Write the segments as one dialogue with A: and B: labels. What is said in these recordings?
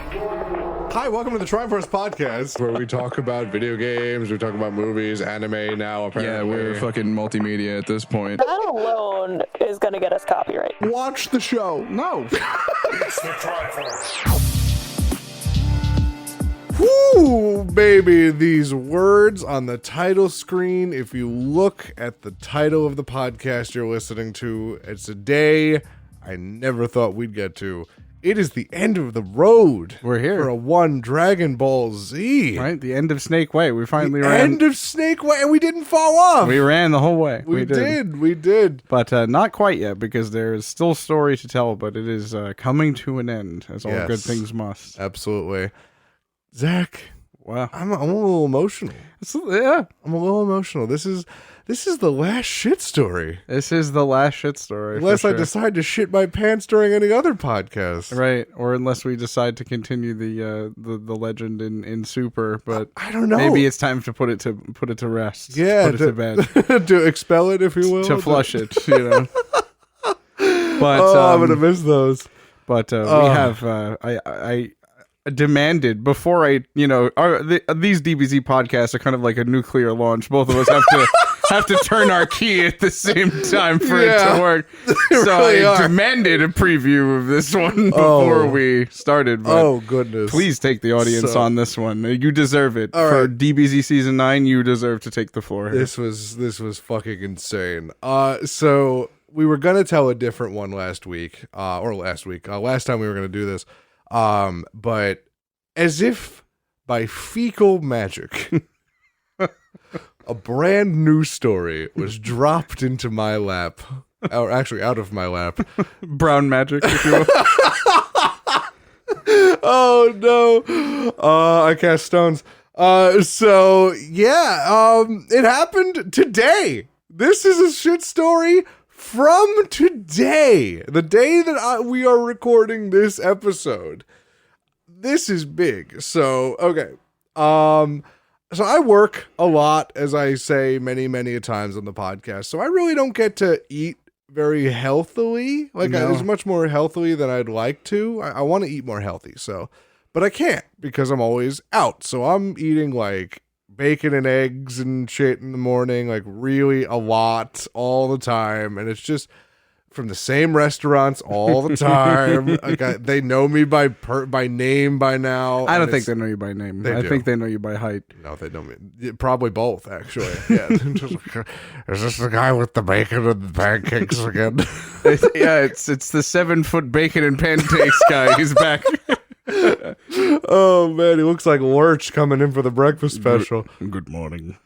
A: Hi, welcome to the Tryforce podcast, where we talk about video games, we talk about movies, anime now, apparently.
B: Yeah, we're fucking multimedia at this point.
C: That alone is going to get us copyright.
A: Watch the show.
B: No.
D: It's the Tryforce.
A: Whoo, baby, these words on the title screen. If you look at the title of the podcast you're listening to, it's a day I never thought we'd get to. It is the end of the road.
B: We're here.
A: For a one Dragon Ball Z.
B: Right? The end of Snake Way. We finally
A: The
B: ran.
A: end of Snake Way, and we didn't fall off.
B: We ran the whole way.
A: We did.
B: But not quite yet, because there is still story to tell, but it is coming to an end, as all good things must.
A: Absolutely. Zach,
B: Wow.
A: I'm a little emotional.
B: Yeah.
A: I'm a little emotional. This is the last shit story.
B: This is the last shit story.
A: Unless
B: for
A: I
B: sure.
A: decide to shit my pants during any other podcast.
B: Right. Or unless we decide to continue the legend in Super, but
A: I don't know.
B: maybe it's time to put it to rest.
A: Yeah,
B: Put it to bed.
A: to expel it, if you will.
B: To flush it, you know. But
A: I'm gonna miss those.
B: But we have I demanded before these DBZ podcasts are kind of like a nuclear launch. Both of us have to turn our key at the same time for it to work. So
A: really
B: I
A: are.
B: demanded a preview of this one before we started. But
A: Oh goodness!
B: please take the audience on this one. You deserve it.
A: All
B: For
A: right.
B: DBZ season 9, you deserve to take the floor.
A: This was fucking insane. So we were gonna tell a different one last time we were gonna do this. But as if by fecal magic, a brand new story was dropped into my lap, or actually out of my lap.
B: Brown magic, if you will.
A: Oh no! I cast stones. It happened today. This is a shit story from today, the day that we are recording this episode. This is big. So, okay. So I work a lot, as I say many, many times on the podcast. So I really don't get to eat very healthily. It's much more healthily than I'd like to. I want to eat more healthy. But I can't because I'm always out. So I'm eating like bacon and eggs and shit in the morning, like really a lot all the time. And it's just from the same restaurants all the time. They know me by name by now.
B: I don't think they know you by name. I think they know you by height.
A: No, they know me. Probably both, actually. Yeah. Is this the guy with the bacon and the pancakes again?
B: It's the 7-foot bacon and pancakes guy. He's back.
A: Oh man, he looks like Lurch coming in for the breakfast special.
B: Good morning.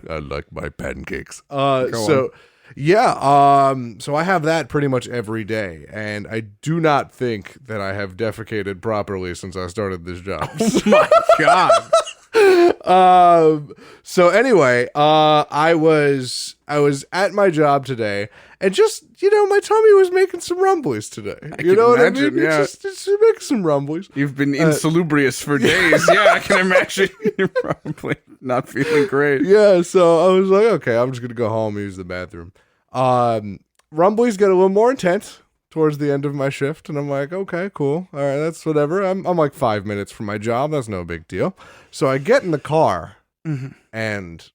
A: I like my pancakes. So I have that pretty much every day, and I do not think that I have defecated properly since I started this job.
B: Oh my god.
A: So anyway, I was at my job today, and just, my tummy was making some rumblies today. You know what I mean?
B: Yeah.
A: Just making some rumblies.
B: You've been insalubrious for days. Yeah, I can imagine you're probably not feeling great.
A: Yeah, so I was like, okay, I'm just gonna go home and use the bathroom. Rumblies get a little more intense towards the end of my shift, and I'm like, okay, cool, all right, that's whatever. I'm like 5 minutes from my job. That's no big deal. So I get in the car, and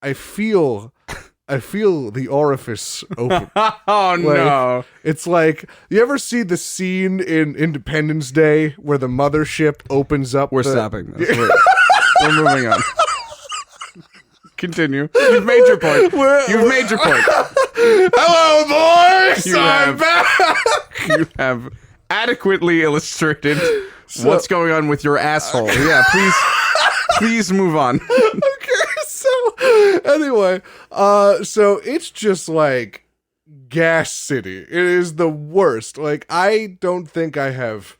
A: I feel the orifice open.
B: Oh no!
A: It's like, you ever see the scene in Independence Day where the mothership opens up?
B: We're stopping this. We're moving on. Continue. You've made your point.
A: Hello, boys! I'm back!
B: You have adequately illustrated what's going on with your asshole. Yeah, please move on.
A: Okay, so anyway, so it's just like gas city. It is the worst. Like, I don't think I have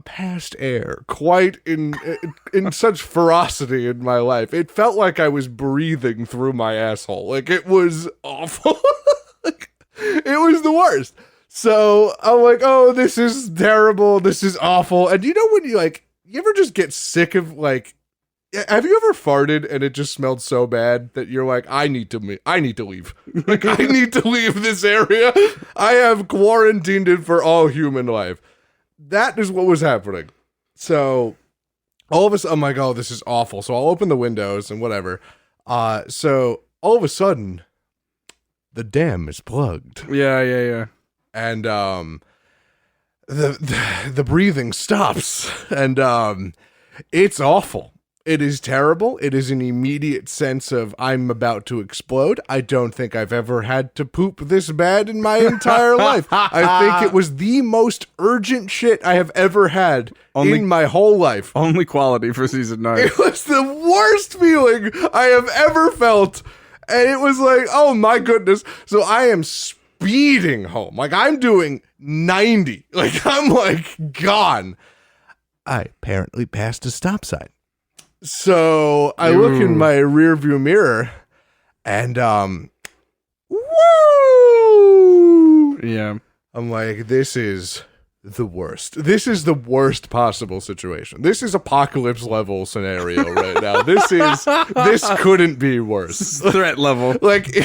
A: passed air quite in such ferocity in my life. It felt like I was breathing through my asshole. Like, it was awful. Like, it was the worst. So I'm like, oh, this is terrible. This is awful. And when you ever just get sick of, like, have you ever farted and it just smelled so bad that you're like, I need to leave. Like, I need to leave this area. I have quarantined it for all human life. That is what was happening. So all of a sudden, I'm like, oh, this is awful. So I'll open the windows and whatever. So all of a sudden, the dam is plugged.
B: Yeah.
A: And the breathing stops. And it's awful. It is terrible. It is an immediate sense of I'm about to explode. I don't think I've ever had to poop this bad in my entire life. I think it was the most urgent shit I have ever had in my whole life.
B: Only quality for season 9.
A: It was the worst feeling I have ever felt. And it was like, oh my goodness. So I am speeding home. Like I'm doing 90. Like I'm like gone. I apparently passed a stop sign. So I look in my rearview mirror and woo!
B: Yeah.
A: I'm like, this is the worst. This is the worst possible situation. This is apocalypse level scenario right now. This couldn't be worse.
B: Threat level.
A: Like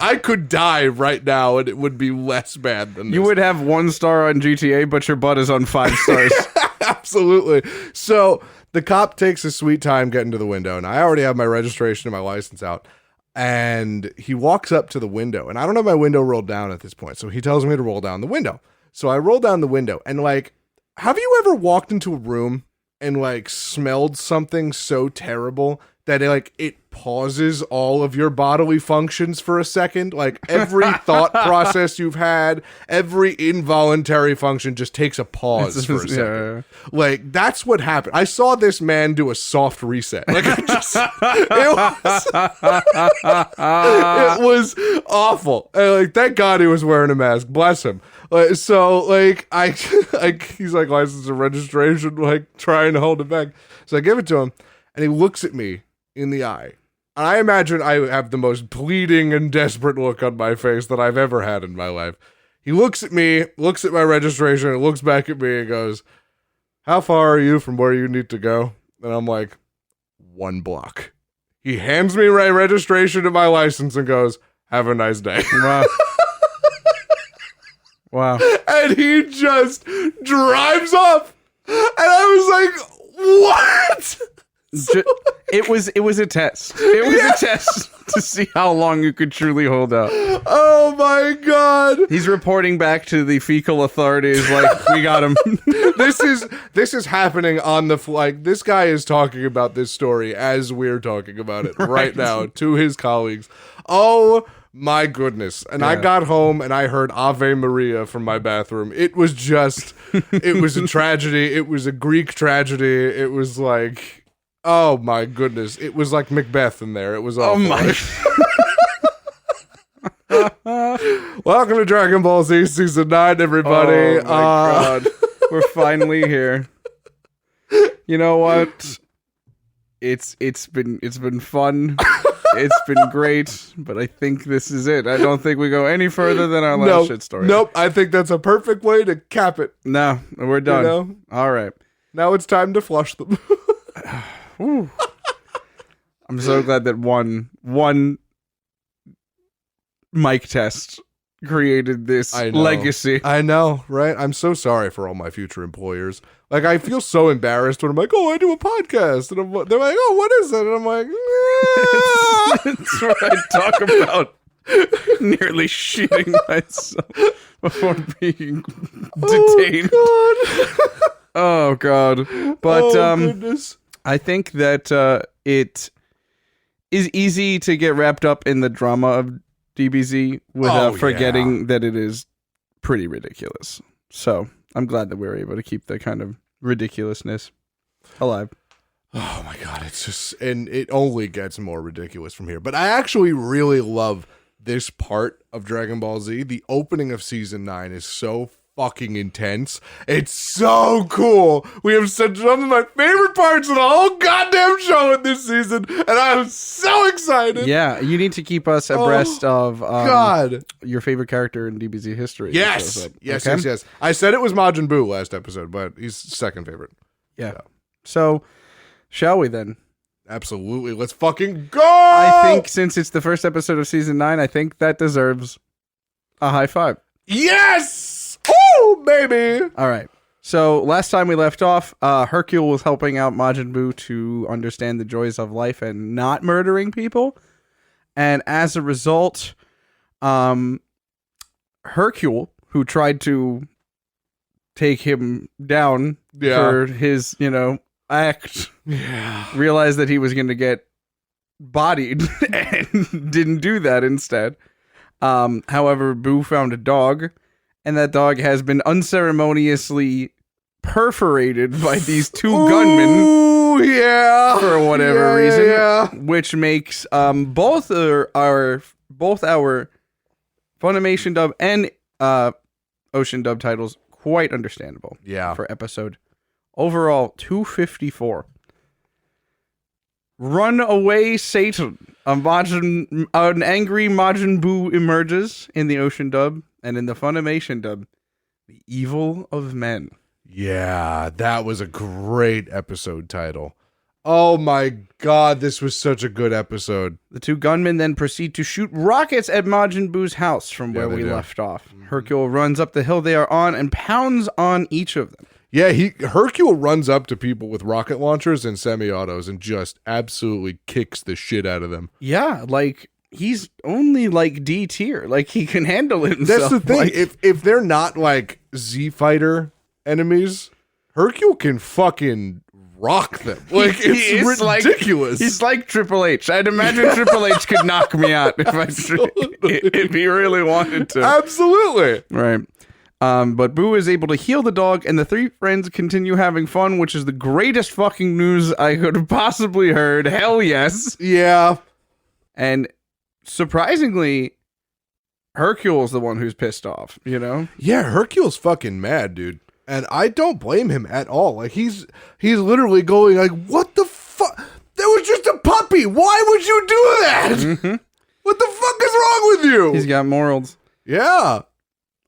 A: I could die right now and it would be less bad than this.
B: You would have 1 star on GTA, but your butt is on 5 stars.
A: Absolutely. So the cop takes a sweet time getting to the window, and I already have my registration and my license out. And he walks up to the window, and I don't have my window rolled down at this point, so he tells me to roll down the window. So I roll down the window, and like, have you ever walked into a room and like smelled something so terrible that it pauses all of your bodily functions for a second? Like every thought process you've had, every involuntary function just takes a pause for a second.
B: Yeah.
A: Like that's what happened. I saw this man do a soft reset. Like I just, it was awful. And, like thank God he was wearing a mask. Bless him. So like he's like license and registration, like trying to hold it back. So I give it to him, and he looks at me in the eye. And I imagine I have the most pleading and desperate look on my face that I've ever had in my life. He looks at me, looks at my registration, and looks back at me and goes, how far are you from where you need to go? And I'm like, 1 block. He hands me my registration and my license and goes, have a nice day.
B: Wow. Wow.
A: And he just drives off. And I was like, what?
B: It was a test. It was a test to see how long you could truly hold out.
A: Oh my God.
B: He's reporting back to the fecal authorities like, we got him.
A: This is happening on the flight. This guy is talking about this story as we're talking about it right now to his colleagues. Oh my goodness. And I got home and I heard Ave Maria from my bathroom. It was just, it was a tragedy. It was a Greek tragedy. It was like, oh my goodness. It was like Macbeth in there. It was awful.
B: Oh my.
A: Welcome to Dragon Ball Z Season 9, everybody.
B: Oh my God. We're finally here. You know what? It's been fun. It's been great, but I think this is it. I don't think we go any further than our last shit story.
A: Nope, I think that's a perfect way to cap it.
B: No, we're done.
A: You know?
B: All right.
A: Now it's time to flush them.
B: I'm so glad that one mic test created this legacy.
A: I know, right? I'm so sorry for all my future employers. Like, I feel so embarrassed when I'm like, oh, I do a podcast. And they're like, oh, what is it? And I'm like,
B: That's what I talk about. Nearly shitting myself before being detained. Oh, God. But,
A: goodness.
B: I think that it is easy to get wrapped up in the drama of DBZ without forgetting that it is pretty ridiculous. So I'm glad that we were able to keep the kind of ridiculousness alive.
A: Oh my God, it's just, and it only gets more ridiculous from here. But I actually really love this part of Dragon Ball Z. The opening of Season 9 is so fucking intense. It's so cool. We have some of my favorite parts of the whole goddamn show in this season, and I'm so excited.
B: Yeah, you need to keep us abreast of
A: God,
B: your favorite character in DBZ history.
A: Yes. Yes. I said it was Majin Buu last episode, but he's second favorite.
B: Yeah. So, shall we then?
A: Absolutely. Let's fucking go!
B: I think since it's the first episode of Season 9, I think that deserves a high five.
A: Yes! Oh, baby!
B: All right. So last time we left off, Hercule was helping out Majin Buu to understand the joys of life and not murdering people. And as a result, Hercule, who tried to take him down for his, act, realized that he was going to get bodied and didn't do that instead. However, Boo found a dog, and that dog has been unceremoniously perforated by these two gunmen.
A: Ooh, yeah.
B: For whatever reason,
A: yeah.
B: which makes both our Funimation dub and Ocean dub titles quite understandable.
A: Yeah.
B: For episode overall 254. Run away, Satan! An angry Majin Buu emerges in the Ocean dub, and in the Funimation dub, the evil of men.
A: Yeah, that was a great episode title. Oh my god, this was such a good episode.
B: The two gunmen then proceed to shoot rockets at Majin Buu's house from where we left off. Hercule runs up the hill they are on and pounds on each of them.
A: Yeah, Hercule runs up to people with rocket launchers and semi-autos and just absolutely kicks the shit out of them.
B: Yeah, like, he's only, like, D tier. Like, he can handle it himself.
A: That's the thing.
B: Like,
A: if they're not, like, Z-Fighter enemies, Hercule can fucking rock them. Like, it's ridiculous.
B: He's like Triple H. I'd imagine Triple H could knock me out if he really wanted to.
A: Absolutely.
B: Right. But Boo is able to heal the dog, and the three friends continue having fun, which is the greatest fucking news I could have possibly heard. Hell yes.
A: Yeah.
B: And surprisingly, Hercule's the one who's pissed off,
A: Yeah, Hercule's fucking mad, dude. And I don't blame him at all. Like, he's literally going like, what the fuck? That was just a puppy. Why would you do that?
B: Mm-hmm.
A: What the fuck is wrong with you?
B: He's got morals.
A: Yeah.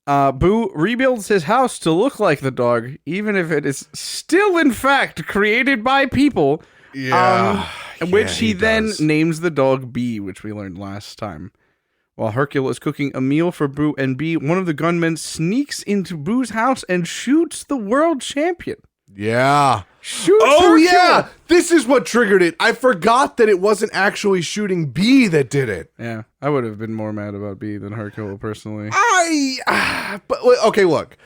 B: Boo rebuilds his house to look like the dog, even if it is still, in fact, created by people.
A: Yeah.
B: Which he then
A: does.
B: names the dog B, which we learned last time. While Hercule is cooking a meal for Boo and B, one of the gunmen sneaks into Boo's house and shoots the world champion.
A: Yeah.
B: Shoots
A: Oh,
B: Hercule.
A: yeah. This is what triggered it. I forgot that it wasn't actually shooting B that did it.
B: Yeah, I would have been more mad about B than Hercule, personally.
A: But okay, look.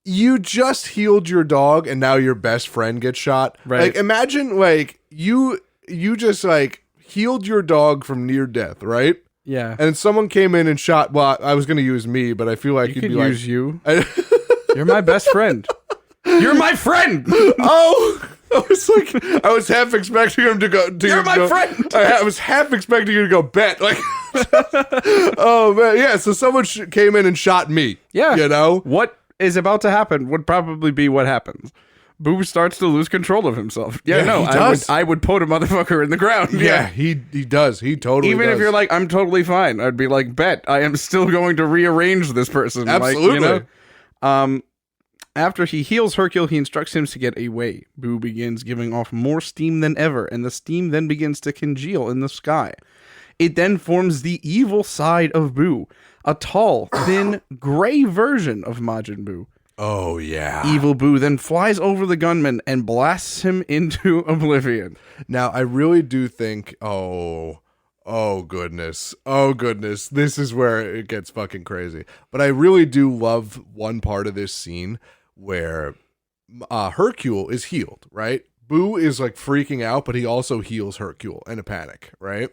A: You just healed your dog and now your best friend gets shot.
B: Right.
A: Like, imagine, like, you just, like, healed your dog from near death, right?
B: Yeah.
A: And someone came in and shot, well, I was going to use me, but I feel like
B: You
A: you'd
B: could
A: be like...
B: use you. You're my best friend. You're my friend!
A: Oh, I was half expecting him to go.
B: You're my friend!
A: I was half expecting you to go bet. Like, oh, man. Yeah, so someone came in and shot me.
B: Yeah.
A: You know?
B: What is about to happen would probably be what happens. Boo starts to lose control of himself.
A: Yeah, he does.
B: I would put a motherfucker in the ground.
A: Yeah, he does. He totally
B: Even
A: does.
B: if you're like, I'm totally fine, I'd be like, bet, I am still going to rearrange this person.
A: Absolutely.
B: Like, after he heals Hercule, he instructs him to get away. Boo begins giving off more steam than ever, and the steam then begins to congeal in the sky. It then forms the evil side of Boo, a tall, thin, gray version of Majin Buu.
A: Oh, yeah.
B: Evil Boo then flies over the gunman and blasts him into oblivion.
A: Now, I really do think, oh, goodness. Oh, goodness. This is where it gets fucking crazy. But I really do love one part of this scene where Hercule is healed, right? Boo is like freaking out, but he also heals Hercule in a panic, right?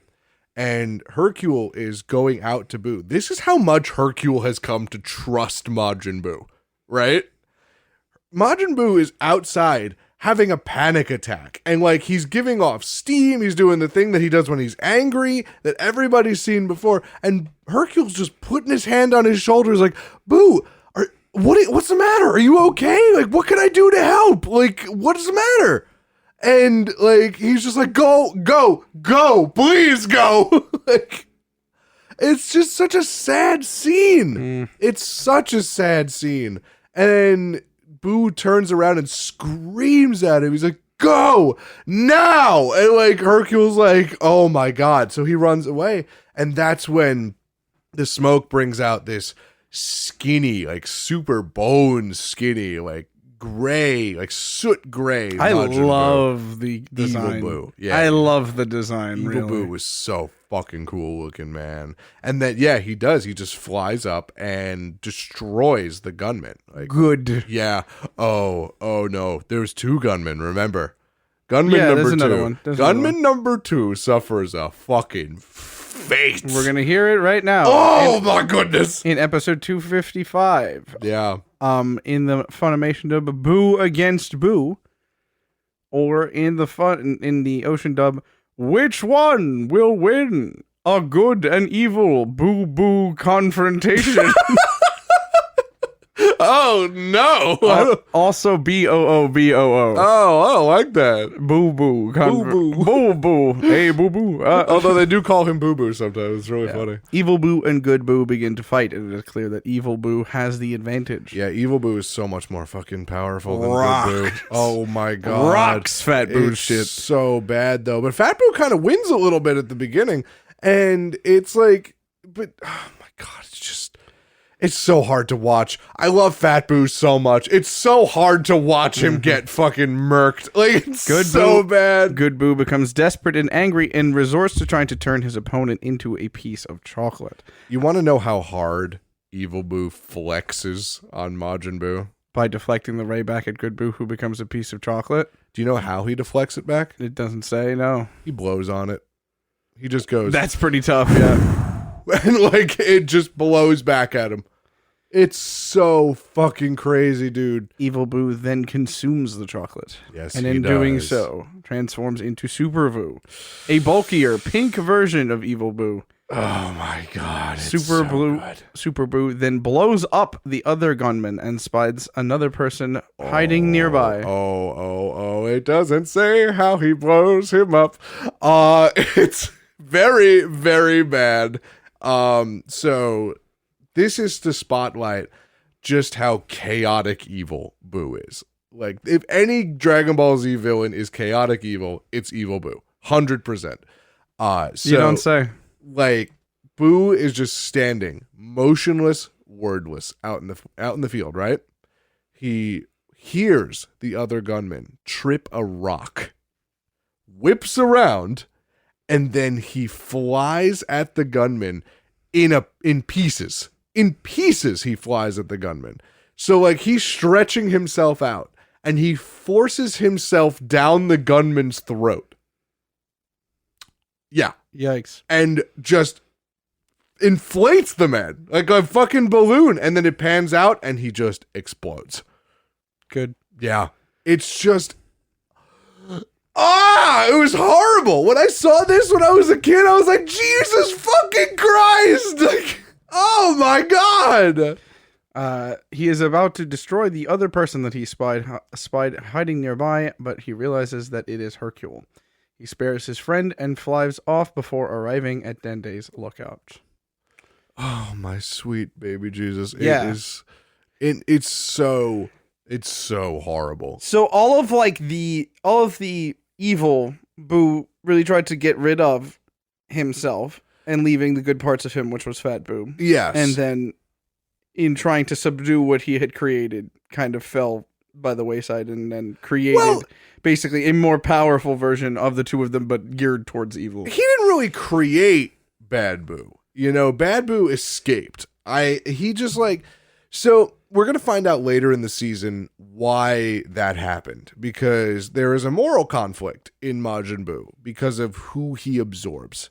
A: And Hercule is going out to Boo. This is how much Hercule has come to trust Majin Buu, right? Majin Buu is outside having a panic attack, and like he's giving off steam, he's doing the thing that he does when he's angry that everybody's seen before, and Hercule's just putting his hand on his shoulders like, Boo, what's the matter? Are you okay? Like, what can I do to help? Like, what's the matter? And like he's just like, go, please go. Like, it's just such a sad scene. It's such a sad scene. And Boo turns around and screams at him. He's like, go now. And like Hercule's like, oh my God. So he runs away. And that's when the smoke brings out this skinny, like super bone skinny, like gray, like soot gray.
B: I
A: Majin Buu.
B: love the design.
A: Evil Buu. Yeah,
B: I love the design.
A: Evil
B: really.
A: Buu was so fucking cool looking, man. And then yeah, he does. He just flies up and destroys the gunman. Like,
B: Good.
A: yeah. Oh no. There's 2 gunmen. Remember, gunman
B: Yeah,
A: number
B: there's
A: 2.
B: another one. There's another
A: Gunman number 2 suffers a fucking fate.
B: We're gonna hear it right now.
A: Oh my goodness.
B: In episode 255.
A: Yeah.
B: In the Funimation dub, Boo Against Boo, or in the Ocean dub, which one will win? A good and evil Boo Boo confrontation.
A: Oh no.
B: Also BOOBOO.
A: Oh, I like that.
B: Boo Boo.
A: Boo.
B: Boo Boo. Hey Boo Boo.
A: Although they do call him Boo Boo sometimes. It's really funny.
B: Evil Boo and Good Boo begin to fight, and it is clear that Evil Boo has the advantage.
A: Yeah, Evil Boo is so much more fucking powerful than
B: Rocks.
A: Good Boo. Oh my god.
B: Rocks Fat Boo
A: It's
B: shit.
A: so bad though. But Fat Boo kind of wins a little bit at the beginning. And it's like, but oh my god, it's so hard to watch. I love Fat Boo so much. It's so hard to watch him get fucking murked. Like, it's
B: Good
A: so
B: Boo-
A: bad.
B: Good Boo becomes desperate and angry and resorts to trying to turn his opponent into a piece of chocolate.
A: You want to know how hard Evil Boo flexes on Majin Buu?
B: By deflecting the ray back at Good Boo, who becomes a piece of chocolate.
A: Do you know how he deflects it back?
B: It doesn't say, no.
A: He blows on it. He just goes,
B: That's pretty tough, yeah.
A: and like it just blows back at him. It's so fucking crazy, dude.
B: Evil Boo then consumes the chocolate.
A: Yes,
B: and
A: he
B: in doing
A: does.
B: so, transforms into Super Boo, a bulkier, pink version of Evil Boo.
A: Oh my god. It's
B: Super
A: so
B: Boo,
A: good.
B: Super Boo then blows up the other gunman and spies another person hiding nearby.
A: Oh, it doesn't say how he blows him up. It's very, very bad. So this is to spotlight just how chaotic evil Boo is. Like, if any Dragon Ball Z villain is chaotic evil, it's Evil Boo. 100%. So,
B: You don't say.
A: like, Boo is just standing motionless, wordless out in the field, right? He hears the other gunman trip a rock, whips around, and then he flies at the gunman in pieces. In pieces he flies at the gunman. So like he's stretching himself out and he forces himself down the gunman's throat. Yeah.
B: Yikes.
A: And just inflates the man like a fucking balloon, and then it pans out and he just explodes.
B: Good.
A: Yeah. It's just it was horrible. When I saw this when I was a kid, I was like, Jesus fucking Christ. Like, oh my god.
B: He is about to destroy the other person that he spied hiding nearby, but he realizes that it is Hercule. He spares his friend and flies off before arriving at Dende's lookout.
A: Oh my sweet baby Jesus.
B: Yeah.
A: It's so horrible.
B: So all of the evil Boo really tried to get rid of himself and leaving the good parts of him, which was Fat Boo.
A: Yes.
B: And then in trying to subdue what he had created, kind of fell by the wayside and then created basically a more powerful version of the two of them, but geared towards evil.
A: He didn't really create Bad Boo. You know, Bad Boo escaped. So we're going to find out later in the season why that happened, because there is a moral conflict in Majin Buu because of who he absorbs.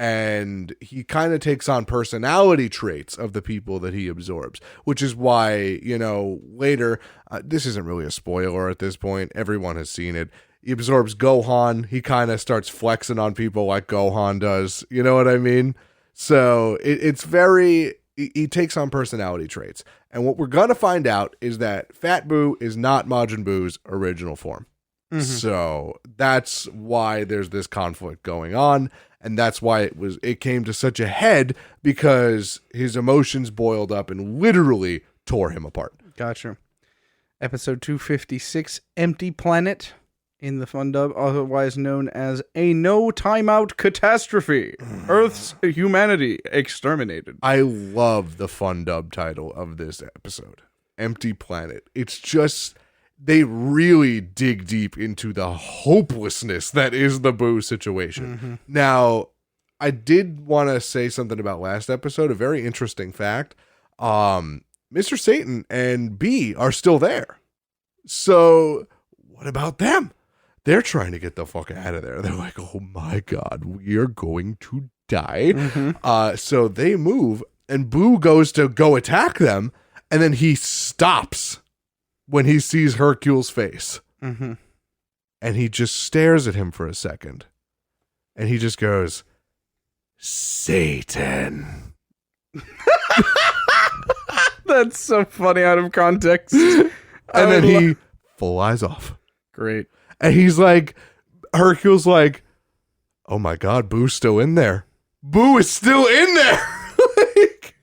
A: And he kind of takes on personality traits of the people that he absorbs, which is why, you know, later, this isn't really a spoiler at this point. Everyone has seen it. He absorbs Gohan. He kind of starts flexing on people like Gohan does. You know what I mean? So it's very, he takes on personality traits. And what we're going to find out is that Fat Boo is not Majin Buu's original form. Mm-hmm. So that's why there's this conflict going on. And that's why it came to such a head, because his emotions boiled up and literally tore him apart.
B: Gotcha. Episode 256, Empty Planet, in the fun dub, otherwise known as A No Timeout Catastrophe. Earth's humanity exterminated.
A: I love the fun dub title of this episode. Empty Planet. It's just, they really dig deep into the hopelessness that is the Boo situation. Now, I did want to say something about last episode, a very interesting fact. Mr. Satan and B are still there. So what about them? They're trying to get the fuck out of there. They're like, oh my God, we are going to die. So they move, and Boo goes to go attack them, and then he stops when he sees Hercule's face. And he just stares at him for a second. And he just goes, Satan.
B: That's so funny out of context.
A: And then he flies off.
B: Great.
A: And he's like, Hercule's like, oh my God, Boo's still in there. Boo is still in there. Like,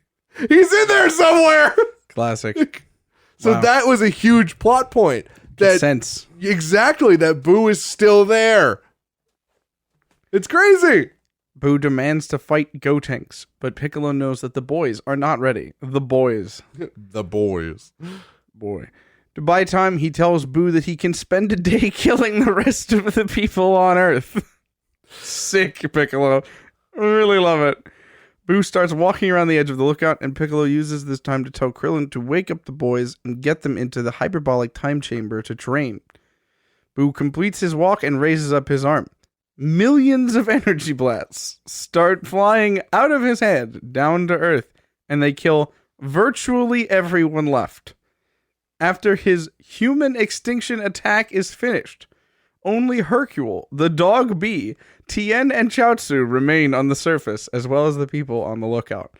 A: he's in there somewhere.
B: Classic.
A: So
B: Wow.
A: that was a huge plot point. That
B: Sense.
A: exactly, that Boo is still there. It's crazy.
B: Boo demands to fight Gotenks, but Piccolo knows that the boys are not ready. The boys.
A: The boys.
B: Boy. To buy time, he tells Boo that he can spend a day killing the rest of the people on Earth. Sick, Piccolo. Really love it. Boo starts walking around the edge of the lookout, and Piccolo uses this time to tell Krillin to wake up the boys and get them into the hyperbolic time chamber to train. Boo completes his walk and raises up his arm. Millions of energy blasts start flying out of his head down to Earth, and they kill virtually everyone left. After his human extinction attack is finished, only Hercule, the dog Bee, Tien, and Chaozu remain on the surface, as well as the people on the lookout.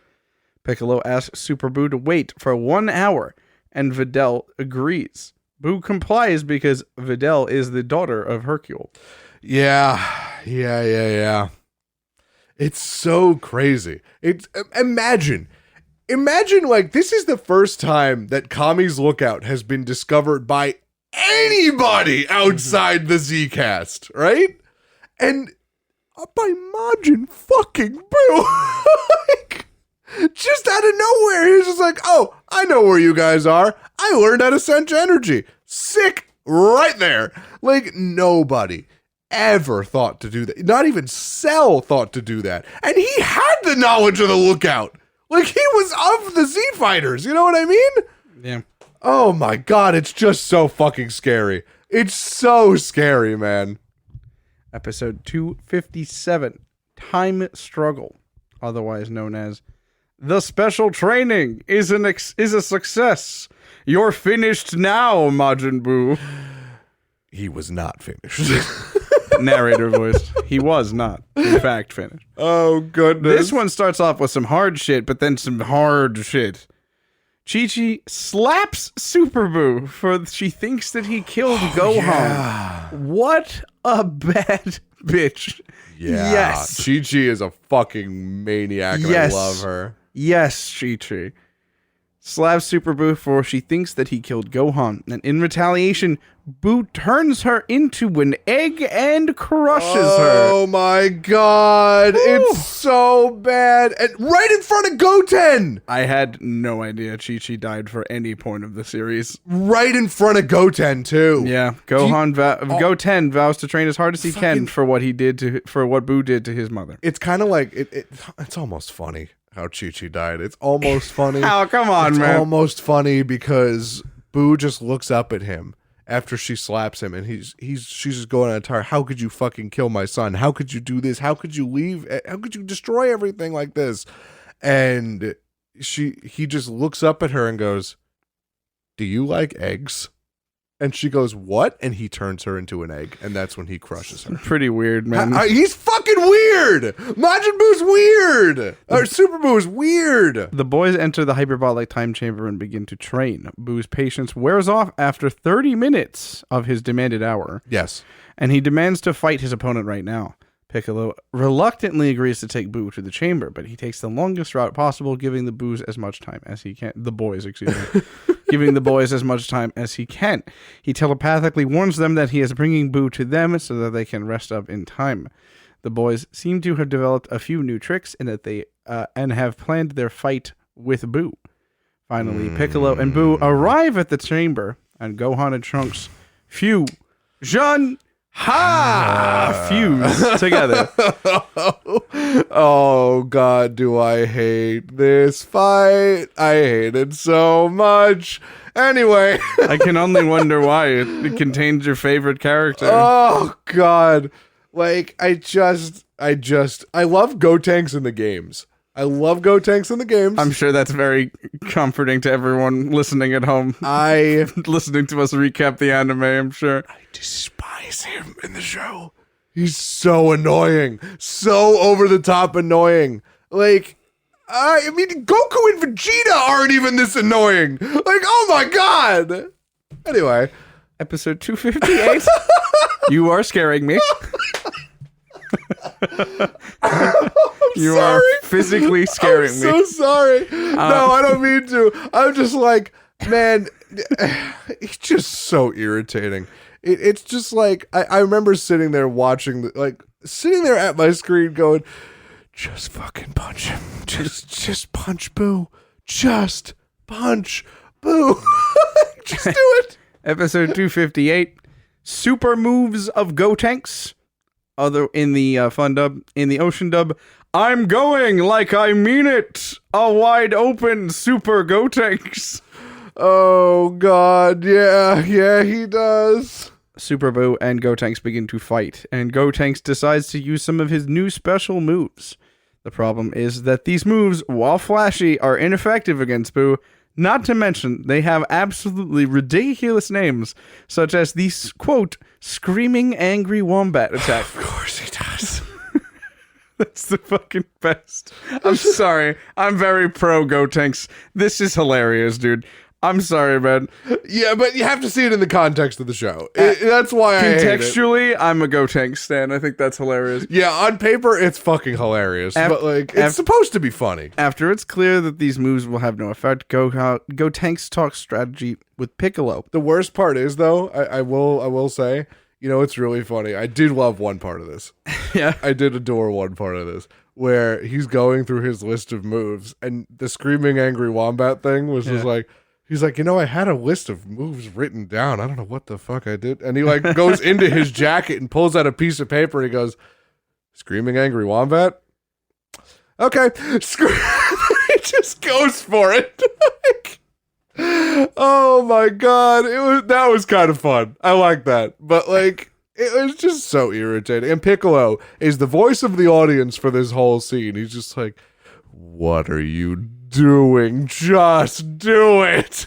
B: Piccolo asks Super Boo to wait for 1 hour, and Videl agrees. Boo complies because Videl is the daughter of Hercule.
A: Yeah. It's so crazy. It's imagine like this is the first time that Kami's lookout has been discovered by anybody outside the Z-cast, right? And by Majin fucking Boo. Like, just out of nowhere, he's just like, oh, I know where you guys are. I learned how to sense energy. Sick, right there. Like, nobody ever thought to do that. Not even Cell thought to do that. And he had the knowledge of the lookout. Like, he was of the Z-Fighters. You know what I mean?
B: Yeah.
A: Oh my God, it's just so fucking scary. It's so scary, man.
B: Episode 257, Time Struggle, otherwise known as The Special Training is a success. You're finished now, Majin Buu.
A: He was not finished.
B: Narrator voice. He was not, in fact, finished.
A: Oh, goodness.
B: This one starts off with some hard shit, but then some hard shit. Chi-Chi slaps Super Boo for she thinks that he killed Gohan.
A: Yeah.
B: What a bad bitch.
A: Yeah.
B: Yes.
A: Chi-Chi is a fucking maniac. And
B: Yes.
A: I love her.
B: Yes, Chi-Chi. Slaps Super Boo for she thinks that he killed Gohan. And in retaliation, Boo turns her into an egg and crushes her.
A: Oh my God. It's so bad. And right in front of Goten.
B: I had no idea Chi-Chi died for any point of the series.
A: Right in front of Goten, too.
B: Yeah, Goten vows to train as hard as he can for what Boo did to his mother.
A: It's kind of like, it's almost funny how Chi-Chi died. It's almost funny.
B: Oh, come on,
A: It's
B: man.
A: almost funny because Boo just looks up at him after she slaps him, and she's just going on a tire. How could you fucking kill my son? How could you do this? How could you leave? How could you destroy everything like this? And he just looks up at her and goes, do you like eggs? And she goes, what? And he turns her into an egg, and that's when he crushes her.
B: Pretty weird, man.
A: He's fucking weird. Majin Buu's weird. Or Super Boo is weird.
B: The boys enter the hyperbolic time chamber and begin to train. Boo's patience wears off after 30 minutes of his demanded hour,
A: Yes.
B: and he demands to fight his opponent right now. Piccolo reluctantly agrees to take Boo to the chamber, but he takes the longest route possible, giving the boys as much time as he can. Giving the boys as much time as he can. He telepathically warns them that he is bringing Boo to them so that they can rest up in time. The boys seem to have developed a few new tricks in that they and have planned their fight with Boo. Finally, Piccolo and Boo arrive at the chamber, and Gohan and Trunks fusion fuse together.
A: Oh God, do I hate this fight? I hate it so much. Anyway,
B: I can only wonder why it contains your favorite character.
A: oh God, like I love Gotenks in the games. I love Gotenks in the games.
B: I'm sure that's very comforting to everyone listening at home. Listening to us recap the anime, I'm sure.
A: I despise him in the show. He's so annoying. So over the top annoying. Like, I mean, Goku and Vegeta aren't even this annoying. Like, oh my God. Anyway.
B: Episode 258. You are scaring me. You are physically scaring me.
A: I'm so sorry. No, I don't mean to. I'm just like, man, he's just so irritating. It's just like, I remember sitting there watching, sitting there at my screen going, just fucking punch him. Just punch Boo. Just punch Boo. Just do it.
B: Episode 258. Super moves of Gotenks. Other in the fun dub, in the ocean dub, I'm going like I mean it. A wide open Super Gotenks.
A: Oh God, yeah, he does.
B: Super Boo and Gotenks begin to fight, and Gotenks decides to use some of his new special moves. The problem is that these moves, while flashy, are ineffective against Boo. Not to mention, they have absolutely ridiculous names, such as the, quote, screaming angry wombat attack.
A: Of course he does.
B: That's the fucking best. I'm sorry. I'm very pro Gotenks. This is hilarious, dude. I'm sorry, man.
A: Yeah, but you have to see it in the context of the show. That's why I hate it.
B: Contextually, I'm a Gotenks stan. I think that's hilarious.
A: Yeah, on paper, it's fucking hilarious. But, like, it's supposed to be funny.
B: After it's clear that these moves will have no effect, Gotenks talks strategy with Piccolo.
A: The worst part is, though, I will say, you know, it's really funny. I did love one part of this.
B: Yeah.
A: I did adore one part of this, where he's going through his list of moves, and the screaming angry wombat thing was just like, he's like, you know, I had a list of moves written down. I don't know what the fuck I did. And he like goes into his jacket and pulls out a piece of paper and he goes, screaming angry wombat? Okay. He just goes for it. Oh my God. That was kind of fun. I like that. But like, it was just so irritating. And Piccolo is the voice of the audience for this whole scene. He's just like, what are you doing? Just do it.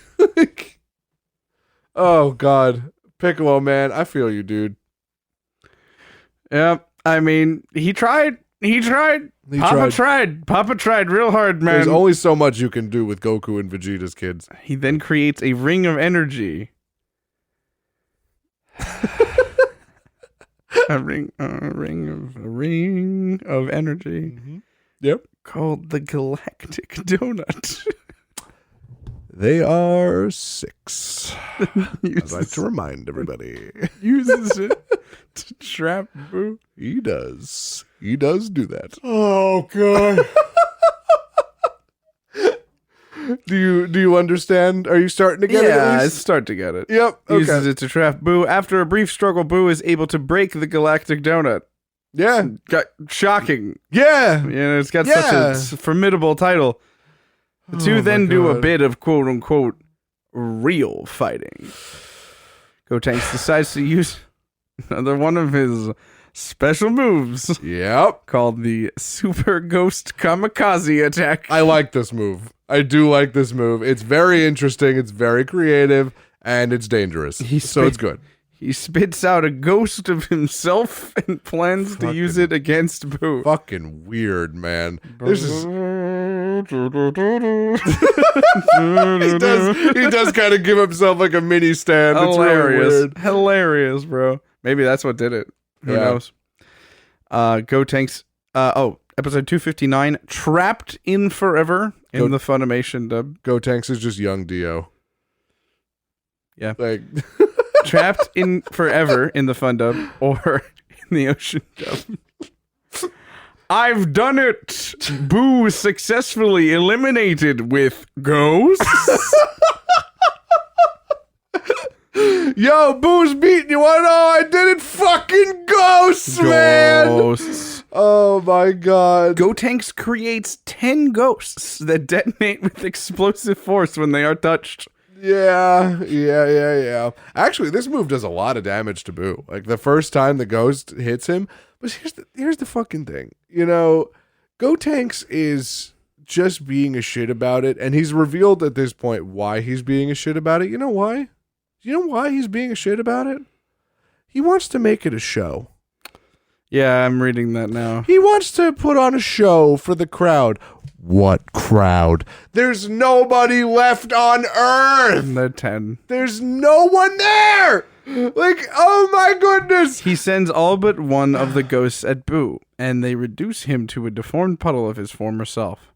A: Oh God, Piccolo, man, I feel you, dude.
B: Yeah, I mean, he tried. Papa tried real hard, man.
A: There's only so much you can do with Goku and Vegeta's kids.
B: He then creates a ring of energy. a ring of energy.
A: Mm-hmm. Yep.
B: Called the Galactic Donut.
A: They are 6. I'd like to remind everybody.
B: Uses it to trap Boo.
A: He does. He does do that.
B: Oh God.
A: Do you understand? Are you starting to get it?
B: Yeah, I start to get it.
A: Yep. Okay.
B: Uses it to trap Boo. After a brief struggle, Boo is able to break the Galactic Donut.
A: Yeah.
B: Shocking.
A: Yeah.
B: You know, it's got such a formidable title. The two then do a bit of quote unquote real fighting. Gotenks decides to use another one of his special moves.
A: Yep.
B: Called the Super Ghost Kamikaze attack.
A: I like this move. I do like this move. It's very interesting. It's very creative. And it's dangerous. So it's good.
B: He spits out a ghost of himself and plans to use it against Boo.
A: Fucking weird, man. This is... he does kind of give himself like a mini stand.
B: Hilarious.
A: It's really weird.
B: Hilarious, bro. Maybe that's what did it. Who knows? Gotenks. Episode 259. Trapped in Forever in the Funimation dub.
A: Gotenks is just young Dio.
B: Yeah.
A: Like...
B: Trapped in Forever in the fun dub or in the ocean dub. I've done it! Boo successfully eliminated with ghosts.
A: Yo, Boo's beating you. I know. I did it. Fucking ghosts, man.
B: Ghosts.
A: Oh my god.
B: Gotenks creates 10 ghosts that detonate with explosive force when they are touched.
A: Yeah. Actually, this move does a lot of damage to Boo. Like the first time the ghost hits him. But here's the fucking thing. You know, Gotenks is just being a shit about it, and he's revealed at this point why he's being a shit about it. You know why? Do you know why he's being a shit about it? He wants to make it a show.
B: Yeah, I'm reading that now.
A: He wants to put on a show for the crowd. What crowd? There's nobody left on Earth.
B: They're 10.
A: There's no one there. Like, oh my goodness.
B: He sends all but one of the ghosts at Boo, and they reduce him to a deformed puddle of his former self.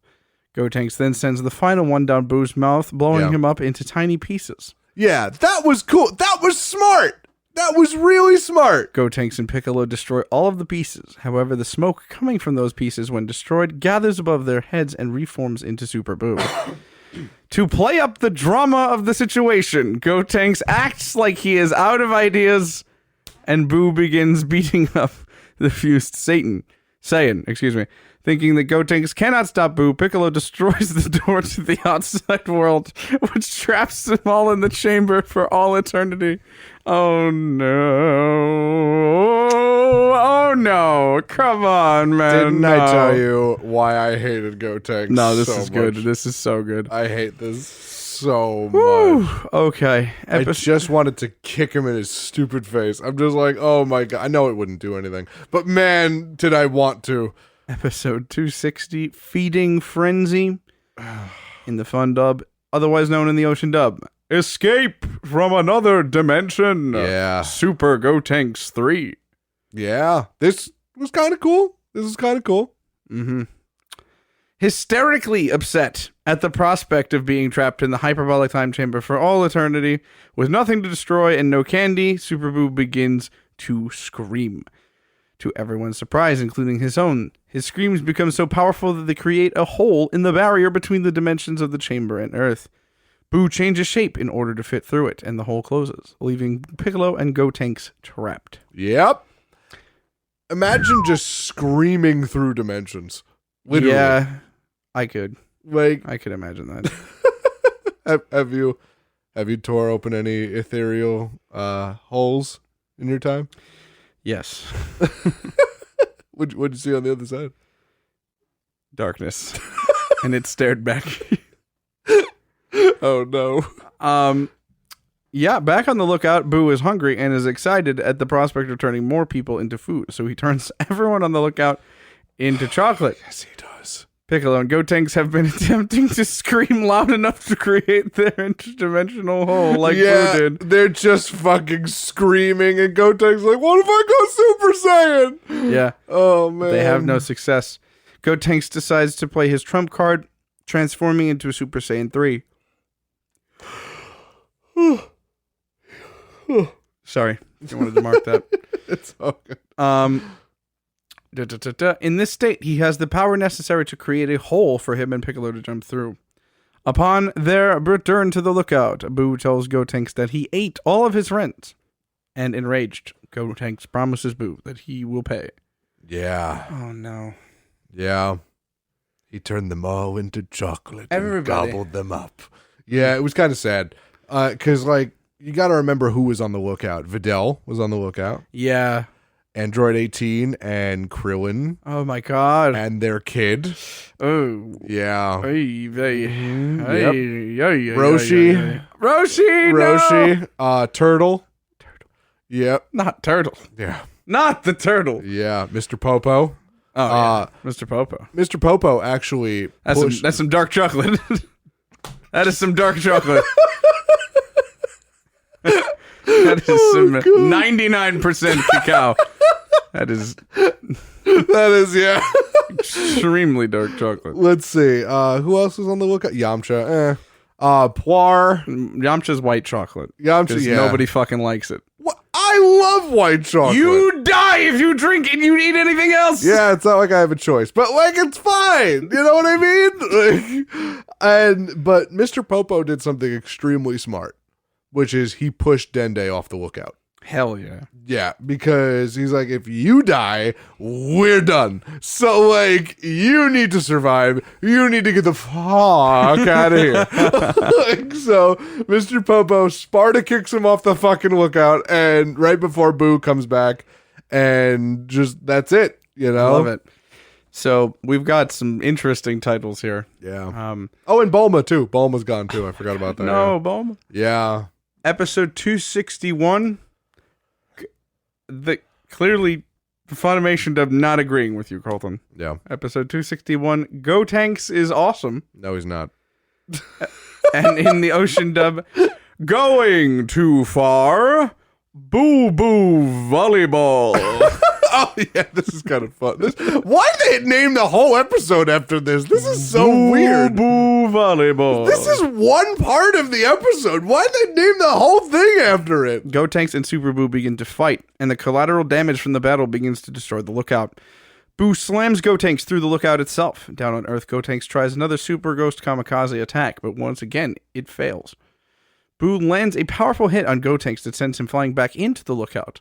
B: Gotenks then sends the final one down Boo's mouth, blowing him up into tiny pieces.
A: Yeah, that was cool. That was smart. That was really smart.
B: Gotenks and Piccolo destroy all of the pieces. However, the smoke coming from those pieces when destroyed gathers above their heads and reforms into Super Boo. To play up the drama of the situation, Gotenks acts like he is out of ideas, and Boo begins beating up the fused Saiyan. Thinking that Gotenks cannot stop Boo, Piccolo destroys the door to the outside world, which traps them all in the chamber for all eternity. Oh no. Oh no. Come on, man.
A: Didn't I tell you why I hated Gotenks?
B: No, this
A: so
B: is good.
A: much?
B: This is so good.
A: I hate this so
B: Whew.
A: much.
B: Okay.
A: I just wanted to kick him in his stupid face. I'm just like, oh my god. I know it wouldn't do anything, but man, did I want to.
B: Episode 260, Feeding Frenzy, in the fun dub, otherwise known in the ocean dub. Escape from another dimension.
A: Yeah.
B: Super Gotenks 3.
A: Yeah. This was kind of cool.
B: Mm-hmm. Hysterically upset at the prospect of being trapped in the hyperbolic time chamber for all eternity, with nothing to destroy and no candy, Super Boo begins to scream. To everyone's surprise, including his own, his screams become so powerful that they create a hole in the barrier between the dimensions of the chamber and Earth. Boo changes shape in order to fit through it, and the hole closes, leaving Piccolo and Gotenks trapped.
A: Yep. Imagine just screaming through dimensions. Literally.
B: Yeah, I could imagine that.
A: Have you tore open any ethereal holes in your time?
B: Yes.
A: What'd you see on the other side?
B: Darkness. And it stared back.
A: Oh no.
B: Yeah, back on the lookout, Boo is hungry and is excited at the prospect of turning more people into food. So he turns everyone on the lookout into chocolate.
A: Yes, he does.
B: Piccolo and Gotenks have been attempting to scream loud enough to create their interdimensional hole like Boo did.
A: They're just fucking screaming, and Gotenks like, what if I go Super Saiyan?
B: Yeah.
A: Oh, man.
B: They have no success. Gotenks decides to play his trump card, transforming into a Super Saiyan 3. Sorry, I wanted to mark that.
A: It's all good.
B: In this state, he has the power necessary to create a hole for him and Piccolo to jump through. Upon their return to the lookout, Boo tells Gotenks that he ate all of his rent. And enraged, Gotenks promises Boo that he will pay.
A: Yeah.
B: Oh, no.
A: Yeah. He turned them all into chocolate and
B: Everybody.
A: gobbled them up. Yeah, it was kind of sad. Because, like, you got to remember who was on the lookout. Videl was on the lookout.
B: Yeah.
A: Android 18 and Krillin.
B: Oh, my God.
A: And their kid.
B: Oh.
A: Yeah.
B: Ay, vey.
A: Yep.
B: Roshi.
A: Roshi.
B: No!
A: Turtle. Yep.
B: Not Turtle.
A: Yeah.
B: Not the Turtle.
A: Yeah. Mr. Popo.
B: Oh, yeah. Mr. Popo.
A: Mr. Popo actually
B: That's some dark chocolate. That is some dark chocolate. That is some 99% cacao. That is
A: yeah.
B: extremely dark chocolate.
A: Let's see. Who else was on the lookout? Yamcha. Poir.
B: Yamcha's white chocolate.
A: Yamcha,
B: Because
A: yeah.
B: nobody fucking likes it.
A: What? I love white chocolate.
B: You die if you drink and you eat anything else.
A: Yeah, it's not like I have a choice, but like it's fine. You know what I mean? But Mr. Popo did something extremely smart. which is he pushed Dende off the lookout.
B: Hell yeah.
A: Yeah, because he's like, if you die, we're done. So, like, you need to survive. You need to get the fuck out of here. So, Mr. Popo, Sparta kicks him off the fucking lookout, and right before Boo comes back, and just, that's it, you know?
B: Love it. So, we've got some interesting titles here.
A: Yeah. And Bulma, too. Bulma's gone, too. I forgot about that.
B: No, Bulma.
A: Yeah.
B: Episode 261. Clearly, Funimation dub not agreeing with you, Carlton.
A: Yeah.
B: Episode 261, Gotenks is awesome.
A: No, he's not.
B: And in the Ocean dub, going too far, boo boo volleyball.
A: Oh, yeah, this is kind of fun. Why did they name the whole episode after this? This is so weird.
B: Boo volleyball.
A: This is one part of the episode. Why did they name the whole thing after it?
B: Gotenks and Super Boo begin to fight, and the collateral damage from the battle begins to destroy the lookout. Boo slams Gotenks through the lookout itself. Down on Earth, Gotenks tries another Super Ghost Kamikaze attack, but once again, it fails. Boo lands a powerful hit on Gotenks that sends him flying back into the lookout.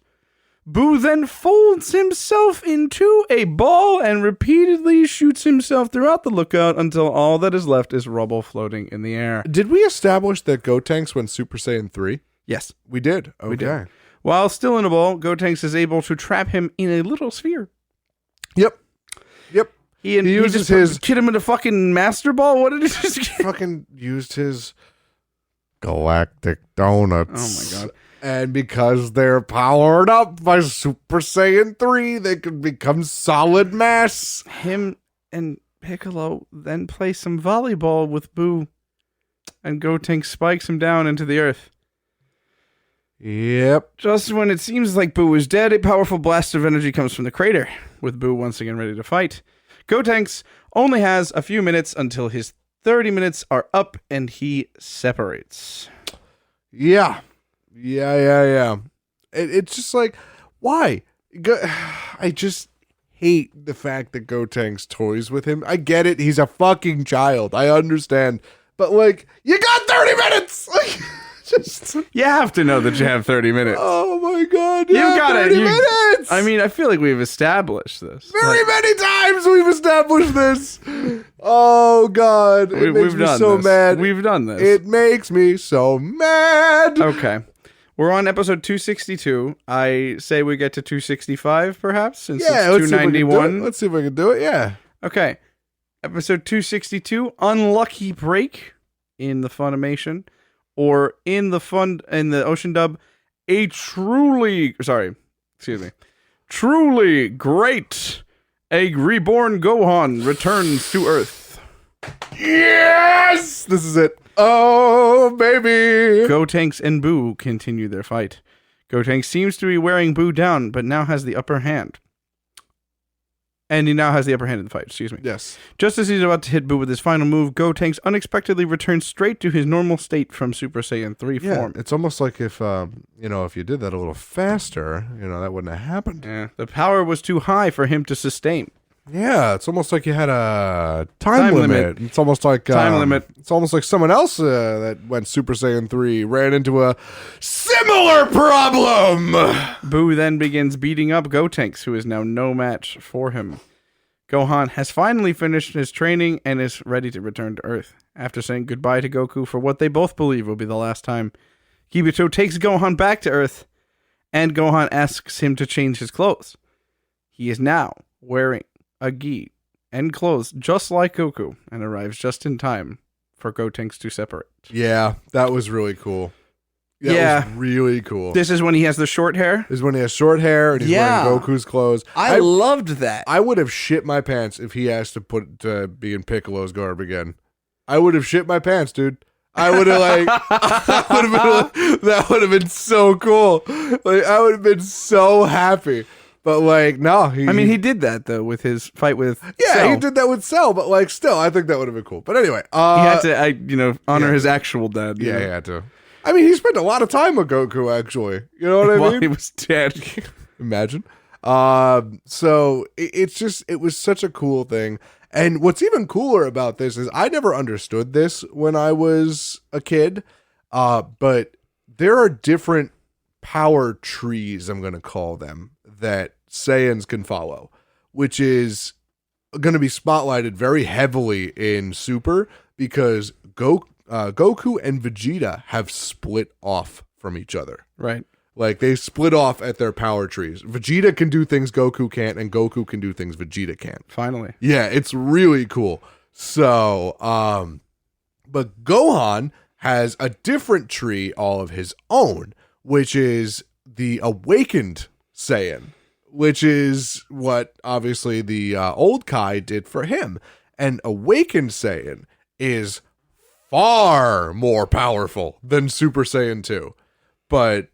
B: Boo then folds himself into a ball and repeatedly shoots himself throughout the lookout until all that is left is rubble floating in the air.
A: Did we establish that Gotenks went Super Saiyan 3?
B: Yes.
A: We did. Okay.
B: We did. While still in a ball, Gotenks is able to trap him in a little sphere.
A: Yep.
B: He
A: uses
B: just
A: his...
B: Hit him in a fucking master ball? What did he just get?
A: Fucking used his galactic donuts.
B: Oh my god.
A: And because they're powered up by Super Saiyan 3, they can become solid mass.
B: Him and Piccolo then play some volleyball with Boo, and Gotenks spikes him down into the earth.
A: Yep.
B: Just when it seems like Boo is dead, a powerful blast of energy comes from the crater, with Boo once again ready to fight. Gotenks only has a few minutes until his 30 minutes are up, and he separates.
A: Yeah. It's just like, why? I just hate the fact that Gotenks toys with him. I get it. He's a fucking child. I understand. But, like, you got 30 minutes! Like, just...
B: You have to know that you have 30 minutes.
A: Oh, my God.
B: You got
A: 30 minutes!
B: I mean, I feel like we've established this.
A: Very many times we've established this. Oh, God. It makes me so mad.
B: We've done this.
A: It makes me so mad.
B: Okay. We're on episode 262. I say we get to 265, perhaps, since it's 291.
A: Let's see if we can do it. Yeah.
B: Okay. Episode 262, Unlucky Break in the Funimation, or in the Ocean dub, truly great. A reborn Gohan returns to Earth.
A: Yes! This is it. Oh, baby.
B: Gotenks and Boo continue their fight. Gotenks seems to be wearing Boo down, but now has the upper hand. And he now has the upper hand in the fight, excuse me.
A: Yes.
B: Just as he's about to hit Boo with his final move, Gotenks unexpectedly returns straight to his normal state from Super Saiyan 3 form.
A: It's almost like if you did that a little faster, that wouldn't have happened.
B: Yeah, the power was too high for him to sustain.
A: Yeah, it's almost like you had a time limit. It's almost like
B: time limit.
A: It's almost like someone else that went Super Saiyan 3 ran into a similar problem.
B: Boo then begins beating up Gotenks, who is now no match for him. Gohan has finally finished his training and is ready to return to Earth. After saying goodbye to Goku for what they both believe will be the last time, Kibito takes Gohan back to Earth, and Gohan asks him to change his clothes. He is now wearing a gi and clothes just like Goku, and arrives just in time for Gotenks to separate.
A: Yeah, that was really cool. That was really cool.
B: This is when he has the short hair?
A: This is when he has short hair and he's wearing Goku's clothes.
B: I loved that.
A: I would have shit my pants if he asked to be in Piccolo's garb again. I would have shit my pants, dude. I would have that would have been so cool. Like, I would have been so happy. But no,
B: he did that though with his fight with
A: Cell.
B: Cell.
A: He did that with Cell, but still, I think that would have been cool. But anyway,
B: he had to, honor his actual dad.
A: Yeah, he had to. I mean, he spent a lot of time with Goku, actually. You know what I mean?
B: While he was dead.
A: Imagine. So it was such a cool thing. And what's even cooler about this is I never understood this when I was a kid. But there are different power trees, I'm going to call them, that Saiyans can follow, which is going to be spotlighted very heavily in Super because Goku and Vegeta have split off from each other.
B: Right.
A: Like, they split off at their power trees. Vegeta can do things Goku can't, and Goku can do things Vegeta can't.
B: Finally.
A: Yeah, it's really cool. So, but Gohan has a different tree all of his own, which is the Awakened Saiyan, which is what, obviously, the old Kai did for him. And Awakened Saiyan is far more powerful than Super Saiyan 2. But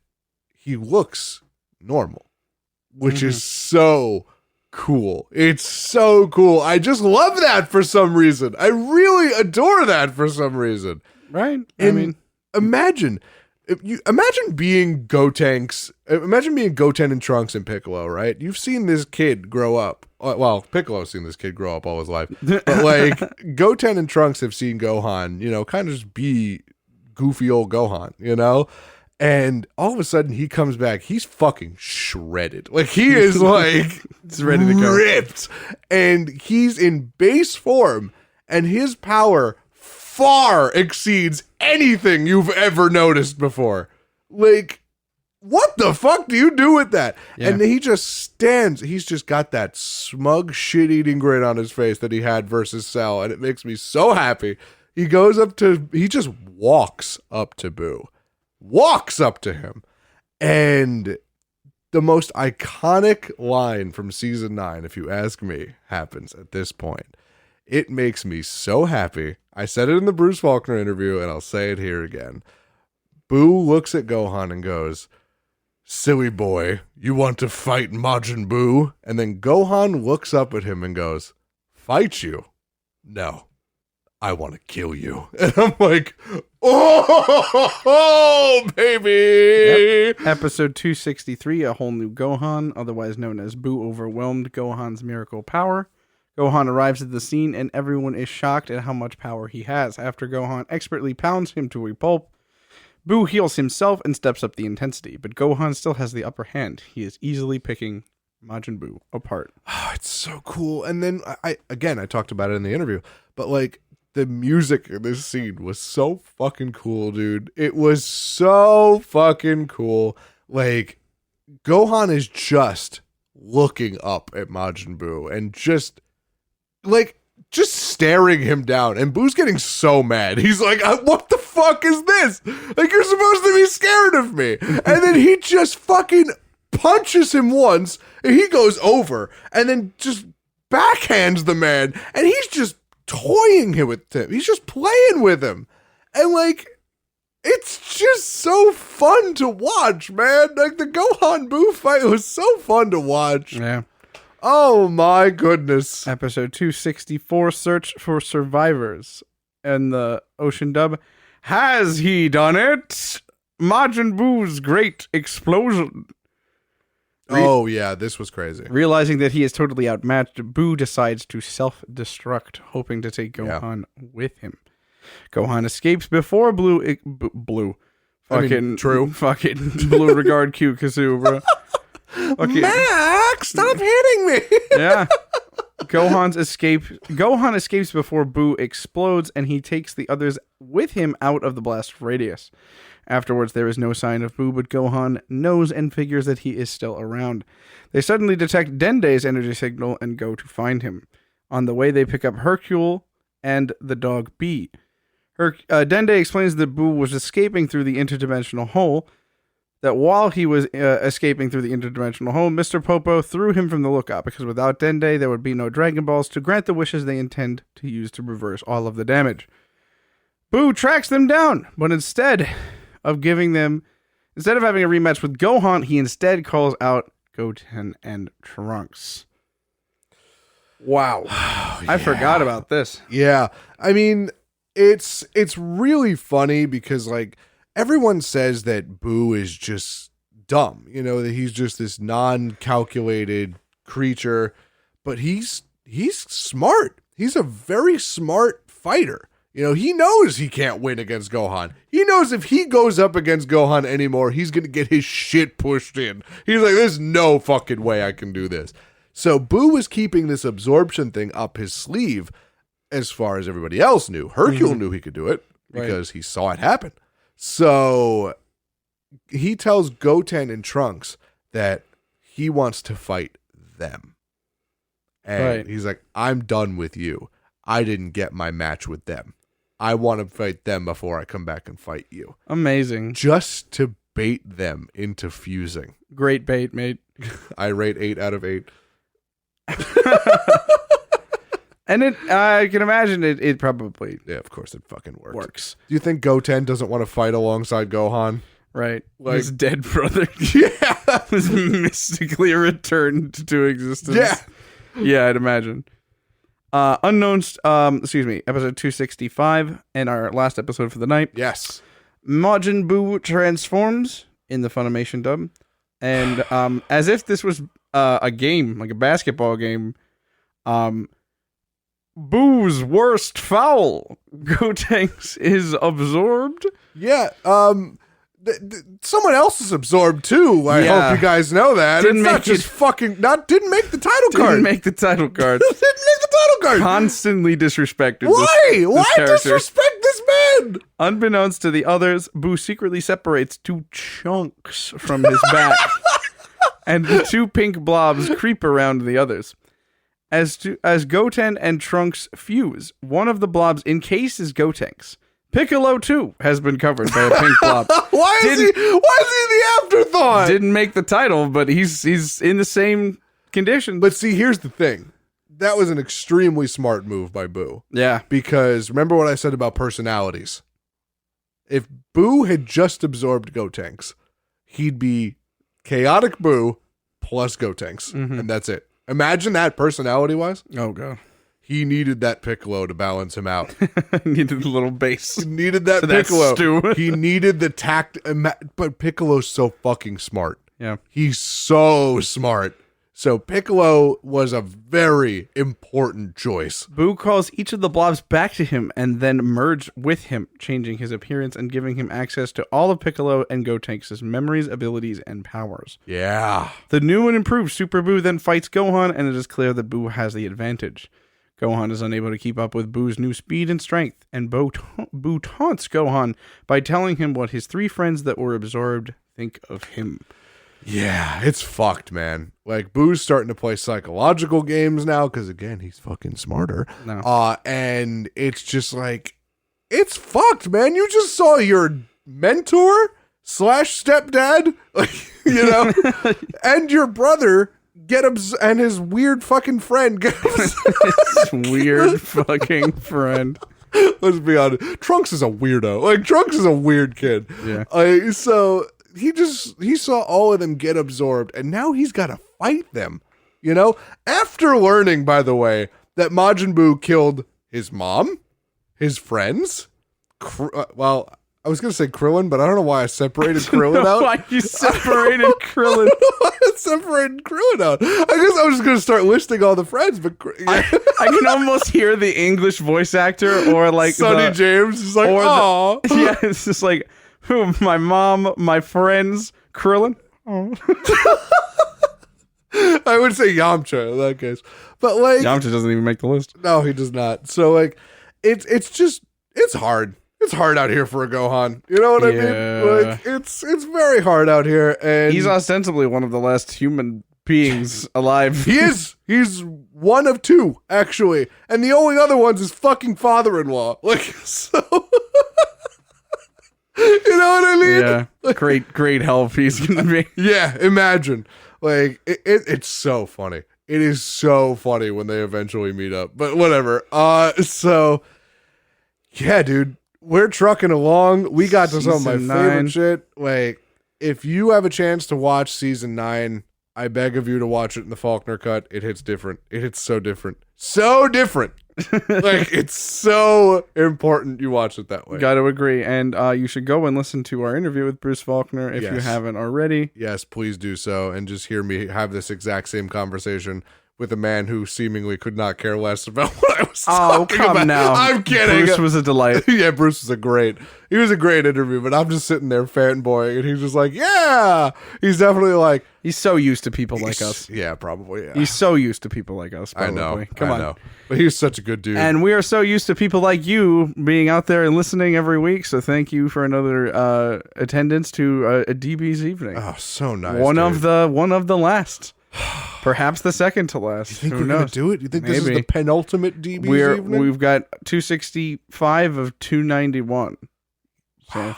A: he looks normal, which is so cool. It's so cool. I just love that for some reason. I really adore that for some reason.
B: Right.
A: And imagine being Gotenks. Imagine being Goten and Trunks and Piccolo, right? You've seen this kid grow up. Well, Piccolo's seen this kid grow up all his life. But like Goten and Trunks have seen Gohan, kind of just be goofy old Gohan, And all of a sudden he comes back. He's fucking shredded. Like he is like
B: It's ready to go.
A: ripped. And he's in base form. And his power far exceeds anything you've ever noticed before. Like, what the fuck do you do with that?
B: Yeah.
A: And he just stands. He's just got that smug shit-eating grin on his face that he had versus Cell. And it makes me so happy. He just walks up to Boo. Walks up to him. And the most iconic line from season 9, if you ask me, happens at this point. It makes me so happy. I said it in the Bruce Faulkner interview, and I'll say it here again. Boo looks at Gohan and goes, "Silly boy, you want to fight Majin Buu?" And then Gohan looks up at him and goes, "Fight you? No, I want to kill you." And I'm like, oh, baby.
B: Yep. Episode 263, A Whole New Gohan, otherwise known as Boo Overwhelmed Gohan's Miracle Power. Gohan arrives at the scene and everyone is shocked at how much power he has. After Gohan expertly pounds him to a pulp, Boo heals himself and steps up the intensity, but Gohan still has the upper hand. He is easily picking Majin Buu apart.
A: Oh, it's so cool. And then I talked about it in the interview, but like the music in this scene was so fucking cool, dude. It was so fucking cool. Like Gohan is just looking up at Majin Buu and just staring him down, and Boo's getting so mad. He's like, what the fuck is this? Like, you're supposed to be scared of me. And then he just fucking punches him once, and he goes over, and then just backhands the man, and he's just toying him with him. He's just playing with him. And like, it's just so fun to watch, man. Like, the Gohan Boo fight was so fun to watch.
B: Yeah.
A: Oh my goodness.
B: Episode 264, Search for Survivors. And the ocean dub, has he done it? Majin Buu's great explosion.
A: Oh yeah, this was crazy.
B: Realizing that he is totally outmatched, Boo decides to self-destruct, hoping to take Gohan with him. Gohan escapes before Blue.
A: True.
B: Fucking Blue Regard Q Kazoo, bro. Okay.
A: Max, stop hitting me.
B: Yeah. Gohan escapes before Boo explodes, and he takes the others with him out of the blast radius. Afterwards, there is no sign of Boo, but Gohan knows and figures that he is still around. They suddenly detect Dende's energy signal and go to find him. On the way, they pick up Hercule and the dog Bee. Dende explains that Boo was escaping through the interdimensional hole, that while he was escaping through the interdimensional hole, Mr. Popo threw him from the lookout, because without Dende, there would be no Dragon Balls to grant the wishes they intend to use to reverse all of the damage. Boo tracks them down, but instead of having a rematch with Gohan, he instead calls out Goten and Trunks. Wow.
A: Oh,
B: I forgot about this.
A: Yeah. I mean, it's really funny because like everyone says that Boo is just dumb, that he's just this non-calculated creature, but he's smart. He's a very smart fighter. You know, he knows he can't win against Gohan. He knows if he goes up against Gohan anymore, he's going to get his shit pushed in. He's like, there's no fucking way I can do this. So Boo was keeping this absorption thing up his sleeve as far as everybody else knew. Hercule knew he could do it because he saw it happen. So he tells Goten and Trunks that he wants to fight them. And he's like, I'm done with you. I didn't get my match with them. I want to fight them before I come back and fight you.
B: Amazing.
A: Just to bait them into fusing.
B: Great bait, mate.
A: I rate 8 out of 8.
B: And I can imagine it probably
A: Yeah, of course it fucking
B: works.
A: Do you think Goten doesn't want to fight alongside Gohan?
B: Right.
A: Like-
B: His dead brother
A: Yeah.
B: was mystically returned to existence.
A: Yeah.
B: Yeah, I'd imagine. Episode 265, and our last episode for the night.
A: Yes.
B: Majin Buu transforms in the Funimation dub, and as if this was a game, like a basketball game, Boo's worst foul, Gotenks, is absorbed.
A: Yeah. Someone else is absorbed too. I
B: Yeah.
A: hope you guys know that.
B: Didn't
A: It's not
B: make
A: just
B: it-
A: didn't make the title card.
B: Didn't make the title card.
A: Didn't make the title card.
B: Constantly disrespected.
A: Why? Why
B: character.
A: disrespect this man?
B: Unbeknownst to the others, Boo secretly separates 2 chunks from his back, and the 2 pink blobs creep around the others. As Goten and Trunks fuse, one of the blobs encases Gotenks. Piccolo, too, has been covered by a pink blob.
A: Why is he the afterthought?
B: Didn't make the title, but he's in the same condition.
A: But see, here's the thing. That was an extremely smart move by Boo.
B: Yeah.
A: Because remember what I said about personalities? If Boo had just absorbed Gotenks, he'd be chaotic Boo plus Gotenks. And that's it. Imagine that personality-wise.
B: Oh, God.
A: He needed that Piccolo to balance him out.
B: Needed a little bass.
A: He needed that
B: To that
A: Piccolo.
B: stew.
A: He needed the tact. But Piccolo's so fucking smart.
B: Yeah.
A: He's so smart. So Piccolo was a very important choice.
B: Boo calls each of the blobs back to him and then merge with him, changing his appearance and giving him access to all of Piccolo and Gotenks' memories, abilities, and powers.
A: Yeah.
B: The new and improved Super Boo then fights Gohan, and it is clear that Boo has the advantage. Gohan is unable to keep up with Boo's new speed and strength, and Boo taunts Gohan by telling him what his 3 friends that were absorbed think of him.
A: Yeah, it's fucked, man. Like, Boo's starting to play psychological games now, because, again, he's fucking smarter.
B: No.
A: And it's just like, it's fucked, man. You just saw your mentor / stepdad, like, you know, and your brother get and his weird fucking friend get
B: This weird fucking friend.
A: Let's be honest. Trunks is a weirdo. Like, Trunks is a weird kid.
B: Yeah.
A: So he saw all of them get absorbed, and now he's got to fight them. You know? After learning, by the way, that Majin Buu killed his mom, his friends, well, I was going to say Krillin, but I don't know why I separated Krillin out.
B: Why you separated Krillin?
A: I separated Krillin out. I guess I was just going to start listing all the friends, but
B: I can almost hear the English voice actor or like
A: Sonny James is like,
B: or
A: oh.
B: yeah, it's just like, who? My mom, my friends, Krillin. Oh.
A: I would say Yamcha in that case. But like,
B: Yamcha doesn't even make the list.
A: no, he does not. So like, it's hard. It's hard out here for a Gohan. You know what I
B: Yeah.
A: mean? Like, it's very hard out here, and
B: He's ostensibly one of the last human beings alive.
A: he is. He's one of 2 actually, and the only other one's his fucking father-in-law. Like, so. You know what I mean?
B: Yeah, great help he's gonna be.
A: Yeah, imagine. Like, it's so funny. It is so funny when they eventually meet up. But whatever. So yeah, dude, we're trucking along. We got to some of my
B: Season
A: favorite
B: 9.
A: shit. Like, if you have a chance to watch season 9, I beg of you to watch it in the Faulkner cut. It hits different. It hits so different. So different. Like, it's so important you watch it that way.
B: Got to agree, and you should go and listen to our interview with Bruce Faulkner if you
A: Yes.
B: haven't already.
A: Yes, please do so, and just hear me have this exact same conversation with a man who seemingly could not care less about what I was talking
B: come
A: about.
B: now.
A: I'm kidding.
B: Bruce was a delight.
A: Yeah, Bruce was a great interview, but I'm just sitting there fanboying, and he's just like, yeah. He's definitely like,
B: He's so used to people like us.
A: yeah, probably, yeah.
B: He's so used to people like us.
A: I
B: Probably.
A: know.
B: Come
A: I
B: on.
A: know. But he was such a good dude.
B: And we are so used to people like you being out there and listening every week. So thank you for another attendance to a DB's evening.
A: oh, so nice.
B: one
A: dude.
B: of the last, perhaps the second to last.
A: You think
B: Who
A: we're gonna
B: knows?
A: do it? You think this is
B: Maybe.
A: the penultimate DB's evening?
B: We've got 265 of 291. So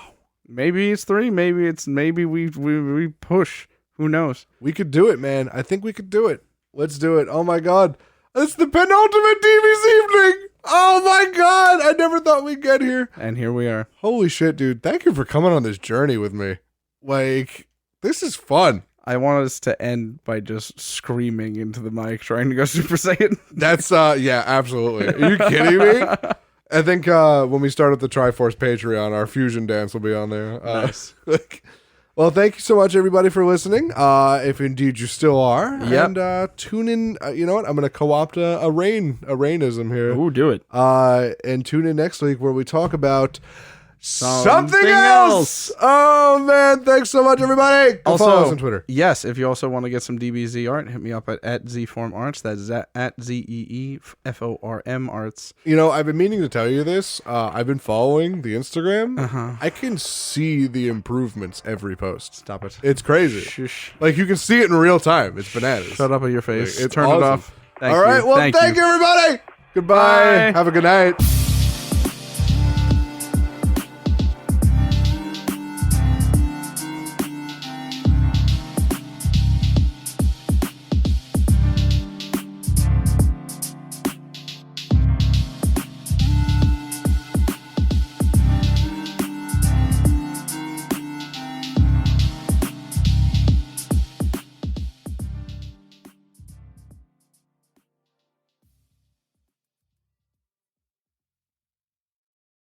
B: maybe it's 3. Maybe we push. Who knows?
A: We could do it, man. I think we could do it. Let's do it. Oh my god. It's the penultimate DB's evening. Oh my god. I never thought we'd get here.
B: And here we are.
A: Holy shit, dude. Thank you for coming on this journey with me. Like, this is fun.
B: I want us to end by just screaming into the mic, trying to go Super Saiyan.
A: That's, yeah, absolutely. Are you kidding me? I think when we start up the Tryforce Patreon, our fusion dance will be on there.
B: Nice.
A: Well, thank you so much, everybody, for listening. If indeed you still are.
B: Yep.
A: And tune in. You know what? I'm going to co-opt a rainism here.
B: Ooh, do it.
A: And tune in next week where we talk about something
B: else.
A: else. Oh, man. Thanks so much, everybody. Go follow us on Twitter.
B: Yes, if you also want to get some DBZ art, hit me up at ZFormArts. That's at ZEEFORM Arts.
A: You know, I've been meaning to tell you this. I've been following the Instagram.
B: Uh-huh.
A: I can see the improvements every post.
B: Stop it.
A: It's crazy.
B: Shush.
A: Like, you can see it in real time. It's bananas.
B: Shut up with your face.
A: It's
B: Turn
A: awesome.
B: it off. Thank
A: All right.
B: you.
A: Well, thank you, everybody. Goodbye.
B: Bye.
A: Have a good night.